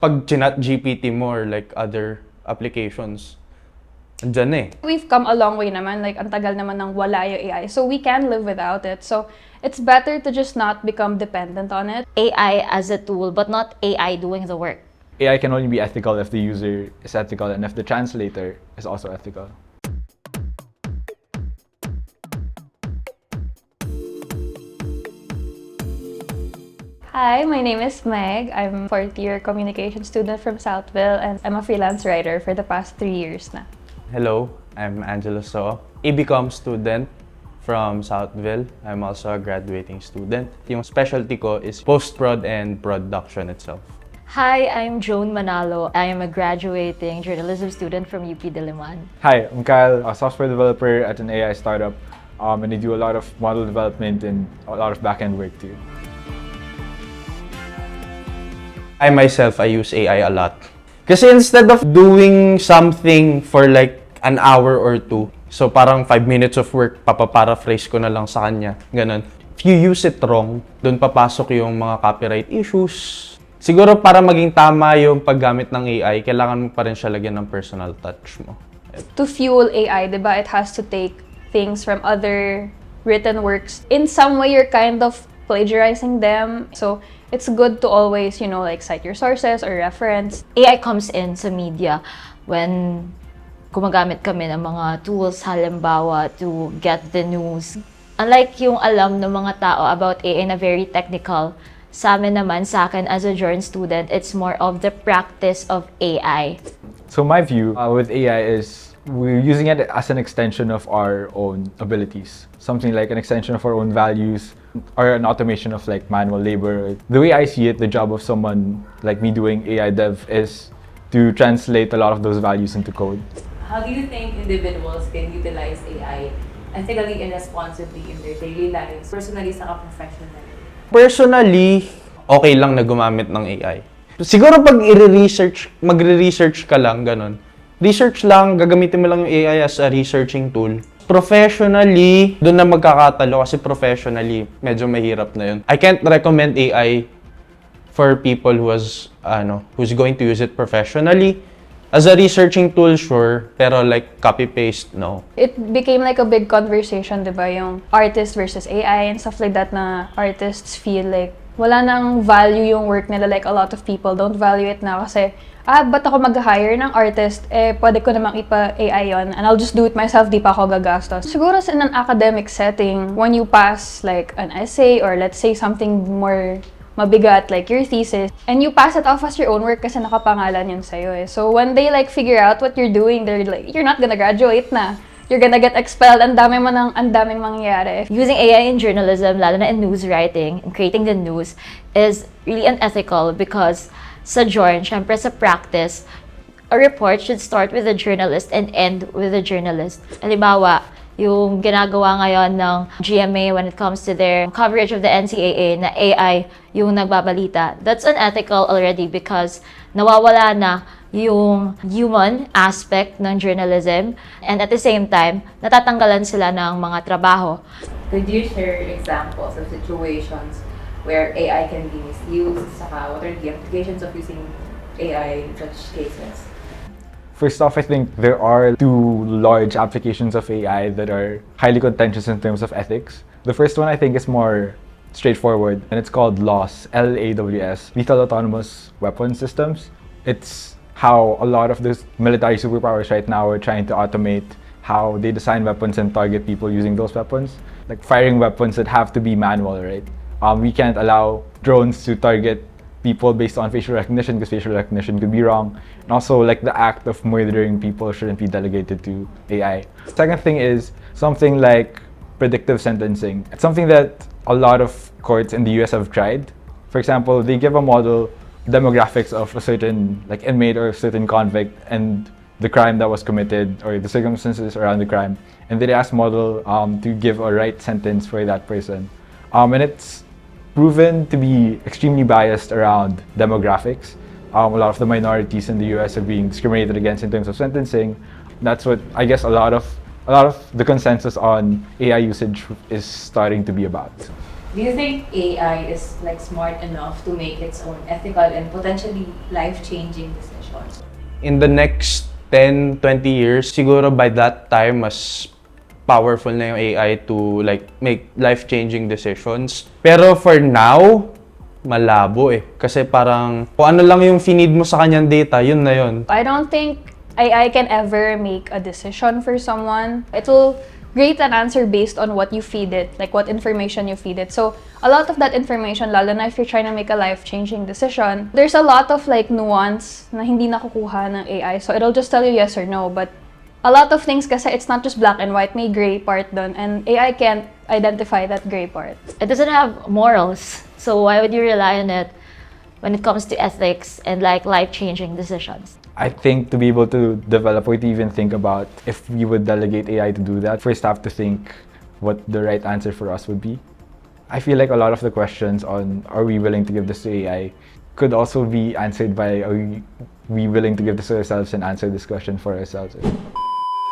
Pag chinat GPT mo or like other applications, andyan eh. We've come a long way naman, like ang tagal naman ng wala yung AI. So we can live without it. So it's better to just not become dependent on it. AI as a tool, but not AI doing the work. AI can only be ethical if the user is ethical and if the translator is also ethical. Hi, my name is Meg. I'm a fourth-year communication student from Southville and I'm a freelance writer for the past 3 years na. Hello, I'm Angelo So, e-becom student from Southville. I'm also a graduating student. Yung specialty ko is post-prod and production itself. Hi, I'm Joan Manalo. I am a graduating journalism student from UP Diliman. Hi, I'm Kyle, a software developer at an AI startup, and I do a lot of model development and a lot of back-end work too. I myself, I use AI a lot. Kasi instead of doing something for like an hour or two, so parang 5 minutes of work, papaparaphrase ko na lang sa kanya, ganun. If you use it wrong, dun papasok yung mga copyright issues. Siguro para maging tama yung paggamit ng AI, kailangan mo pa rin siya lagyan ng personal touch mo. To fuel AI, diba, it has to take things from other written works. In some way, you're kind of plagiarizing them. So it's good to always, like cite your sources or reference. AI comes in sa media when gumagamit kami ng mga tools, halimbawa, to get the news. Unlike yung alam ng mga tao about AI na very technical, sa amin naman, sa akin as a journal student, it's more of the practice of AI. So my view with AI is we're using it as an extension of our own abilities. Something like an extension of our own values or an automation of like manual labor. The way I see it, the job of someone like me doing AI dev is to translate a lot of those values into code. How do you think individuals can utilize AI ethically and responsibly in their daily lives, personally saka professionally? Personally, okay lang na gumamit ng AI. Siguro pag magre-research ka lang, ganun. Research lang, gagamitin mo lang yung AI as a researching tool. Professionally, doon na magkakatalo kasi professionally, medyo mahirap na yun. I can't recommend AI for people who's going to use it professionally. As a researching tool, sure, pero like copy-paste, no. It became like a big conversation, diba, yung artist versus AI and stuff like that na artists feel like wala nang value yung work nila. Like a lot of people don't value it na kasi, ba't ako mag-hire ng artist? Pwede ko namang ipa-AI yon and I'll just do it myself, di pa ako gagastos. Siguro in an academic setting, when you pass like an essay or let's say something more mabigat like your thesis, and you pass it off as your own work kasi nakapangalan yun sa'yo eh. So when they like figure out what you're doing, they're like, you're not gonna graduate na. You're gonna get expelled. Ang daming mangyayari. Using AI in journalism, lalo na in news writing, and creating the news, is really unethical because sa journal, syempre sa practice, a report should start with the journalist and end with the journalist. Halimbawa, yung ginagawa ngayon ng GMA when it comes to their coverage of the NCAA na AI yung nagbabalita, that's unethical already because nawawala na yung human aspect ng journalism and at the same time, natatanggalan sila ng mga trabaho. Could you share examples of situations where AI can be misused? Saka what are the implications of using AI in such cases? First off, I think there are two large applications of AI that are highly contentious in terms of ethics. The first one I think is more straightforward, and it's called LAWS, L-A-W-S, Lethal Autonomous Weapon Systems. It's how a lot of these military superpowers right now are trying to automate how they design weapons and target people using those weapons. Like firing weapons that have to be manual, right? We can't allow drones to target people based on facial recognition because facial recognition could be wrong. And also like the act of murdering people shouldn't be delegated to AI. Second thing is something like predictive sentencing. It's something that a lot of courts in the US have tried. For example, they give a model demographics of a certain like inmate or a certain convict and the crime that was committed or the circumstances around the crime. And they ask model to give a right sentence for that person. And it's proven to be extremely biased around demographics. A lot of the minorities in the US are being discriminated against in terms of sentencing. That's what I guess a lot of the consensus on AI usage is starting to be about. Do you think AI is like smart enough to make its own ethical and potentially life-changing decisions? In the next 10, 20 years, siguro by that time, mas powerful na yung AI to like make life-changing decisions. Pero for now, malabo eh. Kasi parang kung ano lang yung feed mo sa kanyang data, yun na yun. I don't think AI can ever make a decision for someone. It will create an answer based on what you feed it, like what information you feed it. So a lot of that information, lalo na if you're trying to make a life-changing decision, there's a lot of like nuance na hindi nakukuha ng AI. So it'll just tell you yes or no. But a lot of things kasi it's not just black and white, may gray part dun, and AI can't identify that gray part. It doesn't have morals, so why would you rely on it when it comes to ethics and like life-changing decisions? I think to be able to develop or to even think about if we would delegate AI to do that, first have to think what the right answer for us would be. I feel like a lot of the questions on are we willing to give this to AI could also be answered by are we willing to give this to ourselves and answer this question for ourselves.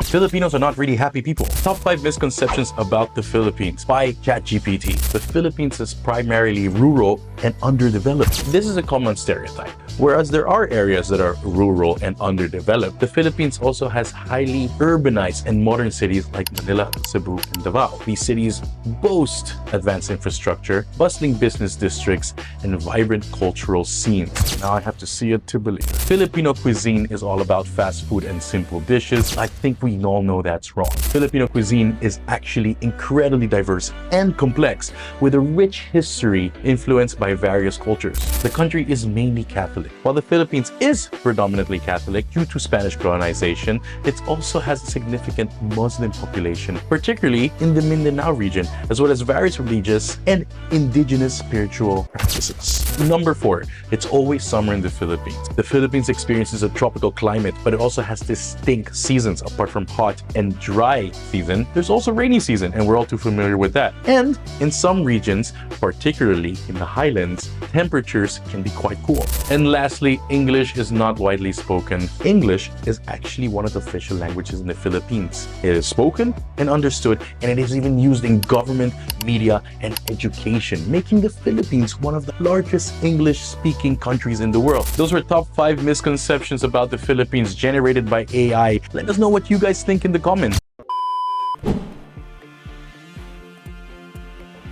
Filipinos are not really happy people. Top 5 misconceptions about the Philippines by ChatGPT. The Philippines is primarily rural and underdeveloped. This is a common stereotype. Whereas there are areas that are rural and underdeveloped, the Philippines also has highly urbanized and modern cities like Manila, Cebu, and Davao. These cities boast advanced infrastructure, bustling business districts, and vibrant cultural scenes. Now I have to see it to believe. Filipino cuisine is all about fast food and simple dishes. I think we all know that's wrong. Filipino cuisine is actually incredibly diverse and complex, with a rich history influenced by various cultures. The country is mainly Catholic. While the Philippines is predominantly Catholic due to Spanish colonization, it also has a significant Muslim population, particularly in the Mindanao region, as well as various religious and indigenous spiritual practices. Number 4, it's always summer in the Philippines. The Philippines experiences a tropical climate, but it also has distinct seasons. Apart from hot and dry season, there's also rainy season, and we're all too familiar with that. And in some regions, particularly in the highlands, temperatures can be quite cool. And lastly, English is not widely spoken. English is actually one of the official languages in the Philippines. It is spoken and understood, and it is even used in government, media, and education, making the Philippines one of the largest English-speaking countries in the world. Those were top 5 misconceptions about the Philippines generated by AI. Let us know what you guys think in the comments.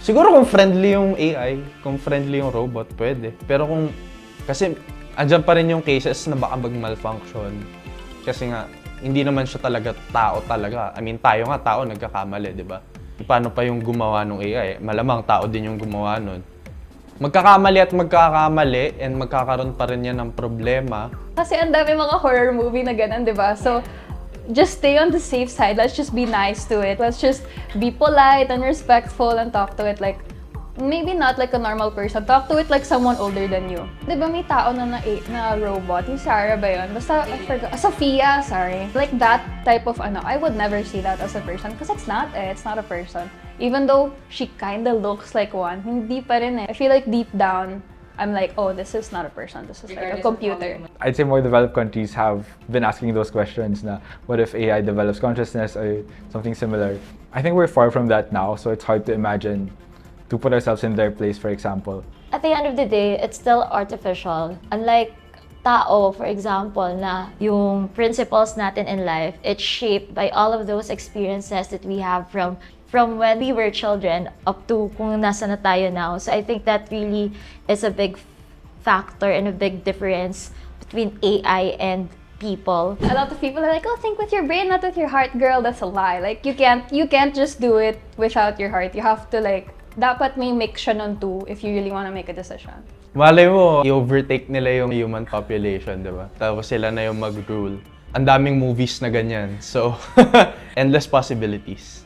Siguro kung friendly yung AI, kung friendly yung robot, pwede. Pero kung, kasi andyan pa rin yung cases na baka mag-malfunction. Kasi nga, hindi naman siya talaga tao talaga. I mean, tayo nga, tao, nagkakamali, di ba? Paano pa yung gumawa ng AI? Malamang tao din yung gumawa nun. Magkakamali at magkakamali and magkakaroon pa rin yan ng problema. Kasi ang dami mga horror movie na ganun, di ba? So, just stay on the safe side. Let's just be nice to it. Let's just be polite and respectful and talk to it like, maybe not like a normal person. Talk to it like someone older than you. Di ba may tao na robot? Yung Sarah ba yun? Basta, I forgot. Sophia, sorry. Like that type of I would never see that as a person because it's not a person. Even though she kinda looks like one, hindi pa rin eh. I feel like deep down, I'm like, oh, this is not a person. This is like a computer. I'd say more developed countries have been asking those questions na, what if AI develops consciousness or something similar? I think we're far from that now, so it's hard to imagine to put ourselves in their place, for example. At the end of the day, it's still artificial. Unlike tao, for example, na yung principles natin in life, it's shaped by all of those experiences that we have from when we were children up to kung nasa na tayo now. So I think that really is a big factor and a big difference between AI and people. A lot of people are like, oh, think with your brain, not with your heart. Girl, that's a lie. Like, you can't just do it without your heart. You have to like, dapat may mix siya nun too if you really want to make a decision. Malay mo, i-overtake nila yung human population, di ba? Tapos sila na yung mag-rule. Ang daming movies na ganyan. So, endless possibilities.